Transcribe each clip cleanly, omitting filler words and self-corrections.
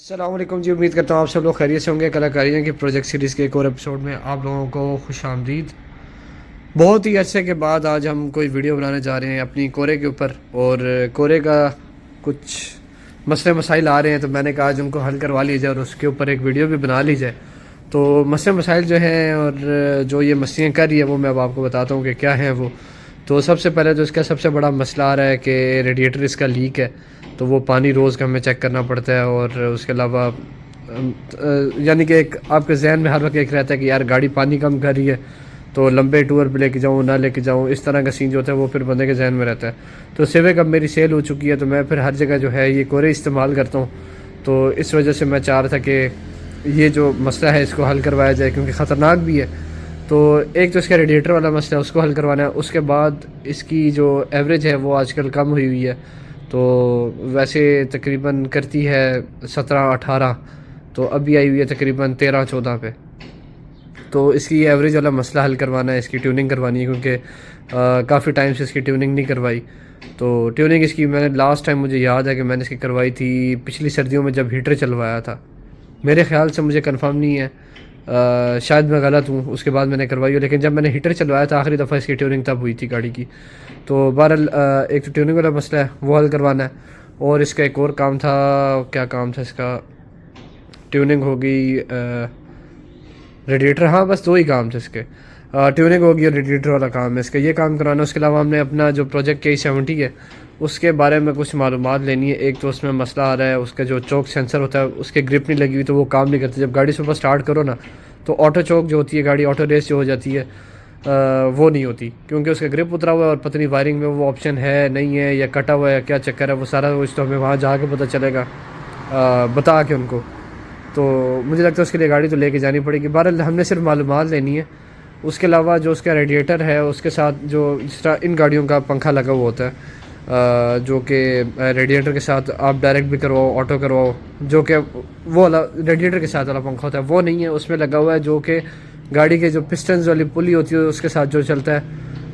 अस्सलामुअलैकुम जी, उम्मीद करता हूँ आप सब लोग खैरियत से होंगे। कलाकारियों की प्रोजेक्ट सीरीज़ के एक और एपिसोड में आप लोगों को खुश आमदीद। बहुत ही अरसे के बाद आज हम कोई वीडियो बनाने जा रहे हैं अपनी कोरे के ऊपर, और कोरे का कुछ मसले मसाइल आ रहे हैं, तो मैंने कहा आज उनको हल करवा लीजिए और उसके ऊपर एक वीडियो भी बना ली जाए। तो मसले मसाइल जो हैं और जो ये मसलियाँ कर रही है वो मैं अब आपको बताता हूँ कि क्या हैं वो। तो सबसे पहले तो इसका सबसे बड़ा मसला आ रहा है कि रेडिएटर इसका लीक है, तो वो पानी रोज़ का हमें चेक करना पड़ता है। और उसके अलावा यानी कि एक आपके जहन में हर वक्त एक रहता है कि यार गाड़ी पानी कम कर रही है, तो लंबे टूर पे लेके जाऊँ ना लेके जाऊँ, इस तरह का सीन जो होता है वो फिर बंदे के जहन में रहता है। तो सिविक अब मेरी सेल हो चुकी है, तो मैं फिर हर जगह जो है ये कोरे इस्तेमाल करता हूँ। तो इस वजह से मैं चाह रहा था कि ये जो मसला है इसको हल करवाया जाए, क्योंकि ख़तरनाक भी है। तो एक तो इसका रेडिएटर वाला मसला है, उसको हल करवाना है। उसके बाद इसकी जो एवरेज है वो आजकल कम हुई हुई है, तो वैसे तकरीबन करती है 17-18, तो अभी आई हुई है तकरीबन 13-14 पे। तो इसकी एवरेज वाला मसला हल करवाना है, इसकी ट्यूनिंग करवानी है, क्योंकि काफ़ी टाइम से इसकी ट्यूनिंग नहीं करवाई। तो ट्यूनिंग इसकी मैंने लास्ट टाइम, मुझे याद है कि मैंने इसकी करवाई थी पिछली सर्दियों में जब हीटर चलवाया था, मेरे ख्याल से, मुझे कंफर्म नहीं है, शायद मैं गलत हूँ, उसके बाद मैंने करवाई हो। लेकिन जब मैंने हीटर चलवाया था आखिरी दफ़ा इसकी ट्यूनिंग तब हुई थी गाड़ी की। तो बहरहाल एक तो ट्यूनिंग वाला मसला है वो हल करवाना है, और इसका एक और काम था। क्या काम था इसका? ट्यूनिंग हो गई, रेडिएटर, हाँ बस दो ही काम थे इसके। ट्यूनिंग होगी और रेडिएटर वाला काम है इसका, ये काम कराना। उसके अलावा हमने अपना जो प्रोजेक्ट K70 है उसके बारे में कुछ मालूमात लेनी है। एक तो उसमें मसला आ रहा है, उसका जो चौक सेंसर होता है उसके ग्रिप नहीं लगी हुई, तो वो काम नहीं करती। जब गाड़ी सुबह स्टार्ट करो ना, तो ऑटो चौक जो होती है, गाड़ी ऑटो रेस जो हो जाती है, वो नहीं होती, क्योंकि उसका ग्रिप उतरा हुआ है और पता नहीं वायरिंग में वो ऑप्शन है नहीं है या कटा हुआ है, क्या चक्कर है वो सारा कुछ तो हमें वहाँ जाके पता चलेगा, बता के उनको। तो मुझे लगता है उसके लिए गाड़ी तो लेके जानी पड़ेगी। बहरहाल हमने सिर्फ मालूमात लेनी है। उसके अलावा जो उसका रेडिएटर है उसके साथ जो जिस तरह इन गाड़ियों का पंखा लगा हुआ होता है, जो कि रेडिएटर के साथ आप डायरेक्ट भी करवाओ, ऑटो करवाओ, जो कि वो वाला रेडिएटर के साथ वाला पंखा होता है वो नहीं है, उसमें लगा हुआ है जो कि गाड़ी के जो पिस्टन वाली पुली होती है उसके साथ जो चलता है,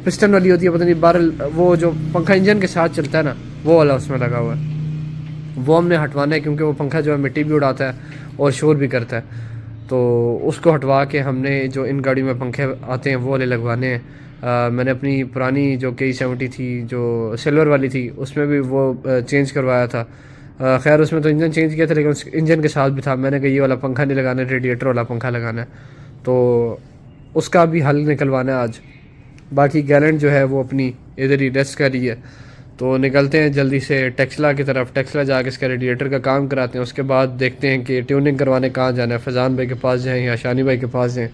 पिस्टन वाली होती है, पता नहीं, बहरहाल वो जो पंखा इंजन के साथ चलता है ना, वो वाला उसमें लगा हुआ है। वो हमने हटवाना है, क्योंकि वो पंखा जो है मिट्टी भी उड़ाता है और शोर भी करता है। तो उसको हटवा के हमने जो इन गाड़ी में पंखे आते हैं वो वाले लगवाने हैं। मैंने अपनी पुरानी जो K70 थी जो सिल्वर वाली थी उसमें भी वो चेंज करवाया था। खैर उसमें तो इंजन चेंज किया था, लेकिन उस इंजन के साथ भी था। मैंने कहा ये वाला पंखा नहीं लगाना है, रेडिएटर वाला पंखा लगाना है, तो उसका भी हल निकलवाना है आज। बाकी गैलेंट जो है वो अपनी इधर ही रेस्ट कर रही है, तो निकलते हैं जल्दी से टेक्सला की तरफ। टेक्सला जाके इसका रेडिएटर का काम कराते हैं, उसके बाद देखते हैं कि ट्यूनिंग करवाने कहाँ जाना है, फैज़ान भाई के पास जाएँ या शानी भाई के पास जाएँ,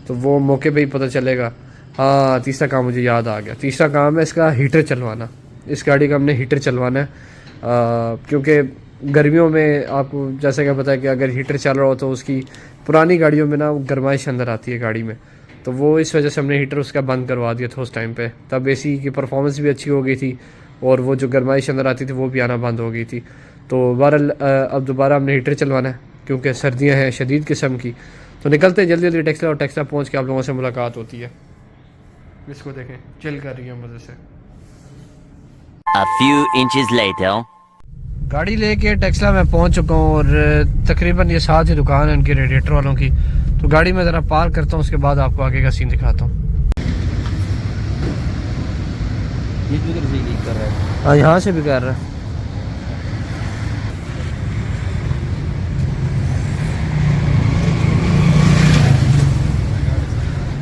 तो वो मौके पे ही पता चलेगा। हाँ, तीसरा काम मुझे याद आ गया, तीसरा काम है इसका हीटर चलवाना। इस गाड़ी का हमने हीटर चलवाना है, क्योंकि गर्मियों में आपको जैसे कि पता है कि अगर हीटर चल रहा हो तो उसकी पुरानी गाड़ियों में ना गर्माइश अंदर आती है गाड़ी में, तो वो इस वजह से हमने हीटर उसका बंद करवा दिया था उस टाइम पे। तब एसी की परफॉर्मेंस भी अच्छी हो गई थी और वो जो गर्माइश अंदर आती थी वो भी आना बंद हो गई थी। तो बहरहाल अब दोबारा हमने हीटर चलवाना है, क्योंकि सर्दियां हैं शदीद किस्म की। तो निकलते हैं जल्दी जल्दी टेक्सला, और टेक्सला पहुँच के आप लोगों से मुलाकात होती है। इसको देखें, चिल कर रही है मज़े से। A few inches later. गाड़ी लेके टेक्सला में पहुंच चुका हूँ, और तकरीबन ये साथ ही दुकान है उनकी रेडिएटर वालों की। तो गाड़ी में ज़रा पार्क करता हूँ, उसके बाद आपको आगे का सीन दिखाता हूँ। ये किधर से लीक कर रहा है? हाँ, यहाँ से भी कर रहा है।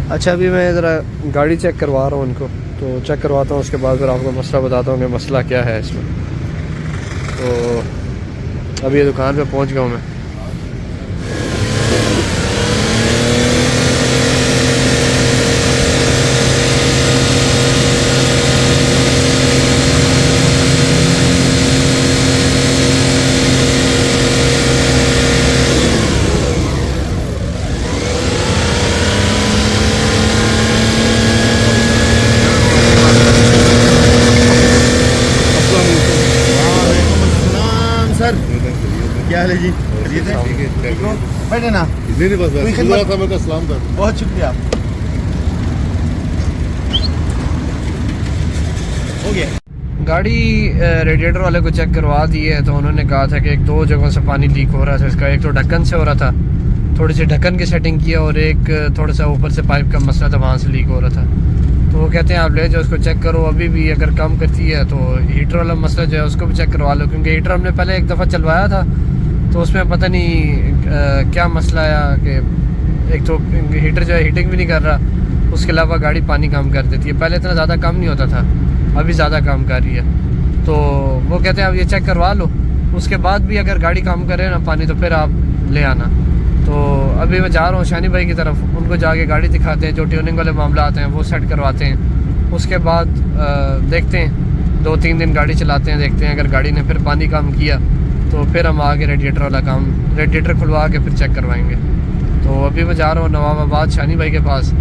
अच्छा, अभी मैं ज़रा गाड़ी चेक करवा रहा हूँ इनको, तो चेक करवाता हूँ, उसके बाद फिर आपको मसला बताता हूँ कि मसला क्या है इसमें। तो अभी ये दुकान पे पहुँच गया हूँ मैं। सर क्या हाल है जी? ठीक हो? बैठे ना। नहीं बस कोई बस खिदमत? था, मैं कहा सलाम कर। बहुत शुक्रिया। हो गया। गाड़ी रेडिएटर वाले को चेक करवा दी है, तो उन्होंने कहा था कि एक दो जगहों से पानी लीक हो रहा था इसका। एक तो ढक्कन से हो रहा था, थोड़ी सी ढक्कन की सेटिंग की, और एक थोड़ा सा ऊपर से पाइप का मसला था, वहाँ से लीक हो रहा था। तो वो कहते हैं आप ले जाओ उसको चेक करो, अभी भी अगर काम करती है तो हीटर वाला मसला जो है उसको भी चेक करवा लो, क्योंकि हीटर हमने पहले एक दफ़ा चलवाया था तो उसमें पता नहीं क्या मसला आया कि एक तो हीटर जो है हीटिंग भी नहीं कर रहा, उसके अलावा गाड़ी पानी कम कर देती है। पहले इतना ज़्यादा कम नहीं होता था, अभी ज़्यादा काम कर रही है। तो वो कहते हैं आप ये चेक करवा लो, उसके बाद भी अगर गाड़ी काम करे ना पानी तो फिर आप ले आना। तो अभी मैं जा रहा हूँ शानी भाई की तरफ, उनको जाके गाड़ी दिखाते हैं, जो ट्यूनिंग वाले मामला आते हैं वो सेट करवाते हैं। उसके बाद देखते हैं 2-3 दिन गाड़ी चलाते हैं, देखते हैं अगर गाड़ी ने फिर पानी कम किया तो फिर हम आगे रेडिएटर वाला काम, रेडिएटर खुलवा के फिर चेक करवाएंगे। तो अभी मैं जा रहा हूँ नवाबाबाद शानी भाई के पास,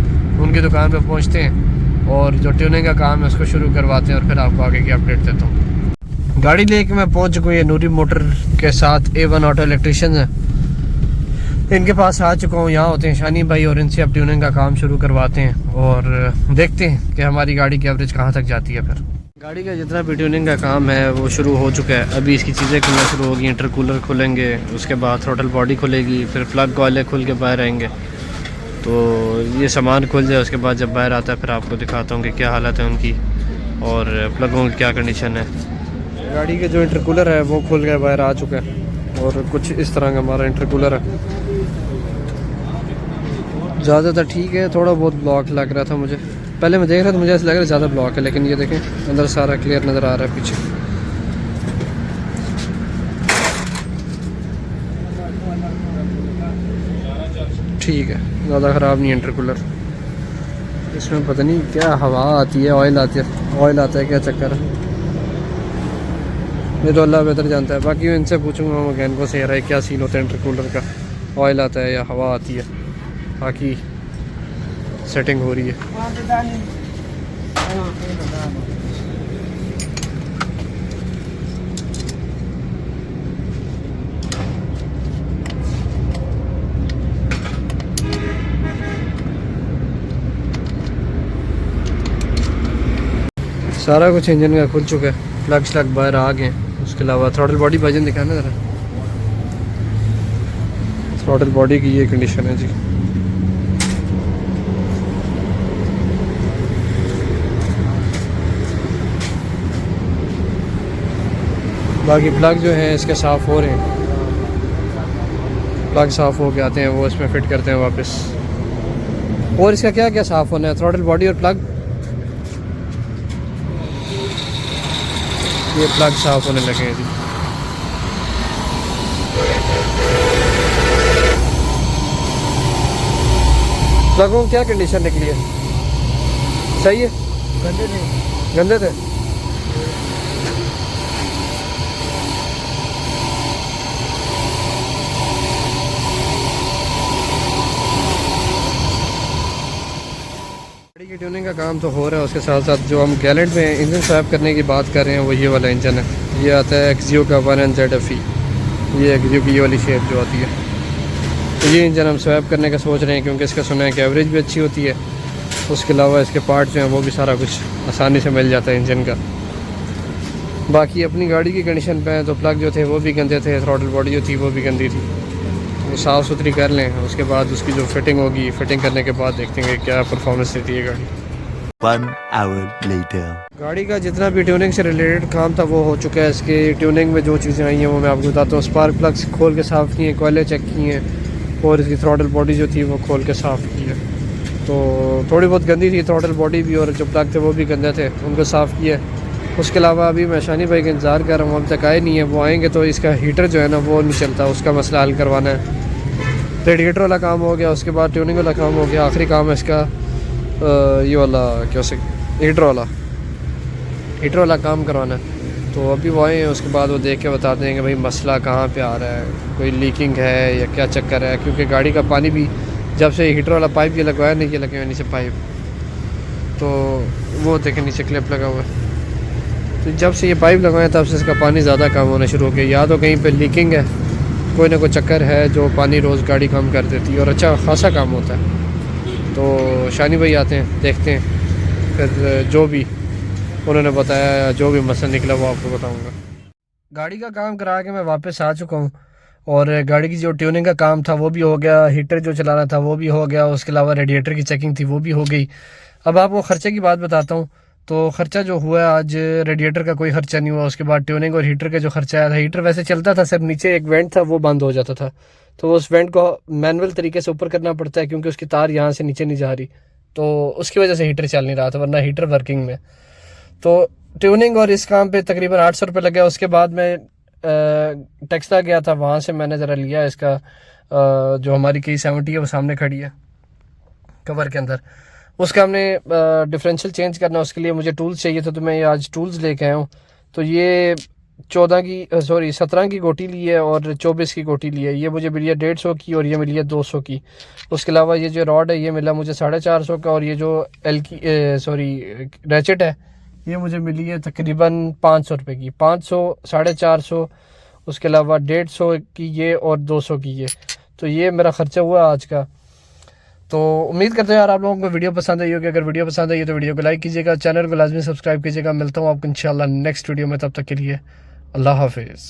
उनकी दुकान पे पहुँचते हैं और जो ट्यूनिंग का काम है उसको शुरू करवाते हैं और फिर आपको आगे की अपडेट देता हूँ। गाड़ी लेके मैं पहुँच चुका हूँ, ये नूरी मोटर के साथ A1 ऑटो इलेक्ट्रिशियन है, इनके पास आ चुका हूँ। यहाँ होते हैं शानी भाई और इनसे अब ट्यूनिंग का काम शुरू करवाते हैं और देखते हैं कि हमारी गाड़ी की एवरेज कहाँ तक जाती है। फिर गाड़ी का जितना भी ट्यूनिंग का काम है वो शुरू हो चुका है। अभी इसकी चीज़ें खुलना शुरू होगी, इंटरकूलर खुलेंगे, उसके बाद थ्रोटल बॉडी खुलेगी, फिर प्लग कॉले खुल के बाहर आएंगे। तो ये सामान खुल जाए उसके बाद जब बाहर आता है फिर आपको दिखाता हूँ कि क्या हालत है उनकी और प्लगों की क्या कंडीशन है। गाड़ी के जो इंटरकूलर है वो खुल के बाहर आ चुका है और कुछ इस तरह का हमारा इंटरकूलर है। ज़्यादातर ठीक है, थोड़ा बहुत ब्लॉक लग रहा था मुझे, पहले मैं देख रहा था मुझे ऐसा लग रहा है ज़्यादा ब्लॉक है, लेकिन ये देखें अंदर सारा क्लियर नज़र आ रहा है पीछे। ठीक है, ज़्यादा ख़राब नहीं है इंटरकूलर। इसमें पता नहीं क्या हवा आती है, ऑयल आती है, ऑयल आता है, क्या चक्कर है ये तो अल्लाह बेहतर जानता है। बाकी मैं इनसे पूछूंगा मैकेनिक से यार क्या सीन होता है इंटरकूलर का, ऑयल आता है या हवा आती है। बाकी सेटिंग हो रही है। सारा कुछ इंजन का खुल चुका है, प्लग श्लग बाहर आ गए। उसके अलावा थ्रोटल बॉडी वजन दिखाना ज़रा, थ्रोटल बॉडी की ये कंडीशन है जी। बाकी प्लग जो है इसके साफ़ हो रहे हैं, प्लग साफ़ हो के आते हैं वो इसमें फिट करते हैं वापस। और इसका क्या क्या साफ़ होना है, थ्रोटल बॉडी और प्लग, ये प्लग साफ़ होने लगे हैं जी। प्लगों की क्या कंडीशन निकली है, सही है? गंदे थे, गंदे थे। गाड़ी की ट्यूनिंग का काम तो हो रहा है, उसके साथ साथ जो हम गैलेंट में इंजन स्वैप करने की बात कर रहे हैं वो ये वाला इंजन है। ये आता है एक्जियो का 1NZFE, ये एक्जियो की ये वाली शेप जो आती है। तो ये इंजन हम स्वैप करने का सोच रहे हैं क्योंकि इसका सुना है कि एवरेज भी अच्छी होती है, उसके अलावा इसके पार्ट जो हैं वो भी सारा कुछ आसानी से मिल जाता है इंजन का। बाकी अपनी गाड़ी की कंडीशन पे है तो प्लग जो थे वो भी गंदे थे, थ्रोटल बॉडी जो थी वो भी गंदी थी, वो साफ़ सुथरी कर लें। उसके बाद उसकी जो फिटिंग होगी, फिटिंग करने के बाद देखेंगे क्या परफॉर्मेंस देती है गाड़ी। 1 hour later. गाड़ी का जितना भी ट्यूनिंग से रिलेटेड काम था वो हो चुका है। इसके ट्यूनिंग में जो चीज़ें आई हैं वो मैं आपको बताता हूँ। स्पार्क प्लग्स खोल के साफ़ किए, कोयले चेक किए हैं और इसकी थ्रोटल बॉडी जो थी वो खोल के साफ़ की है। तो थोड़ी बहुत गंदी थी थ्रोटल बॉडी भी और जो प्लग थे वो भी गंदे थे, उनको साफ़ किया। उसके अलावा अभी मैं शानी भाई का इंतज़ार कर रहा हूँ, अब तक आए नहीं है। वो आएंगे तो इसका हीटर जो है ना वो नहीं चलता, उसका मसला हल करवाना है। रेडिएटर वाला काम हो गया, उसके बाद ट्यूनिंग वाला काम हो गया, आखिरी काम है इसका ये वाला क्या से हीटर वाला काम करवाना है। तो अभी वो आए हैं, उसके बाद वो देख के बता देंगे भाई मसला कहाँ पे आ रहा है, कोई लीकिंग है या क्या चक्कर है। क्योंकि गाड़ी का पानी भी जब से हीटर वाला पाइप ये लगवाया नहीं, ये लगे हुए नीचे पाइप, तो वो देखें नीचे क्लिप लगा हुआ है। तो जब से ये पाइप लगवाया तब से इसका पानी ज़्यादा कम होना शुरू हो गया। या तो कहीं पे लीकिंग है, कोई ना कोई चक्कर है जो पानी रोज़ गाड़ी कम कर देती है और अच्छा खासा काम होता है। तो शानी भाई आते हैं, देखते हैं, फिर जो भी उन्होंने बताया, जो भी मसला निकला वो आपको बताऊँगा। गाड़ी का काम करा के मैं वापस आ चुका हूँ और गाड़ी की जो ट्यूनिंग का काम था वो भी हो गया, हीटर जो चलाना था वो भी हो गया, उसके अलावा रेडिएटर की चेकिंग थी वो भी हो गई। अब आपको ख़र्चे की बात बताता हूँ। तो ख़र्चा जो हुआ आज, रेडिएटर का कोई ख़र्चा नहीं हुआ, उसके बाद ट्यूनिंग और हीटर का जो ख़र्चा आया था, हीटर वैसे चलता था, सिर्फ नीचे एक वेंट था वो बंद हो जाता था, तो उस वेंट को मैनुअल तरीके से ऊपर करना पड़ता है क्योंकि उसकी तार यहाँ से नीचे नहीं जा रही, तो उसकी वजह से हीटर चल नहीं रहा था, वरना हीटर वर्किंग में। तो ट्यूनिंग और इस काम पे तकरीबन 800 रुपये लगे। उसके बाद मैं टेक्सला गया था, वहाँ से मैंने ज़रा लिया इसका जो हमारी K70 है वो सामने खड़ी है कवर के अंदर, उसका हमने डिफरेंशियल चेंज करना, उसके लिए मुझे टूल्स चाहिए थे, तो मैं आज टूल्स लेके आया हूँ। तो ये 17 की गोटी ली है और 24 की गोटी ली है। ये मुझे मिली है 150 की और ये मिली है 200 की। उसके अलावा ये जो रॉड है ये मिला मुझे 450 का, और ये जो रैचेट है ये मुझे मिली है तकरीबन 500 रुपये की। 500, 450, उसके अलावा 150 की ये और 200 की ये। तो ये मेरा ख़र्चा हुआ आज का। तो उम्मीद करते हैं यार आप लोगों को वीडियो पसंद आई होगी। अगर वीडियो पसंद आई है तो वीडियो को लाइक कीजिएगा, चैनल को लाजमी सब्सक्राइब कीजिएगा। मिलता हूँ आपको इंशाल्लाह नेक्स्ट वीडियो में, तब तक के लिए अल्लाह हाफिज़।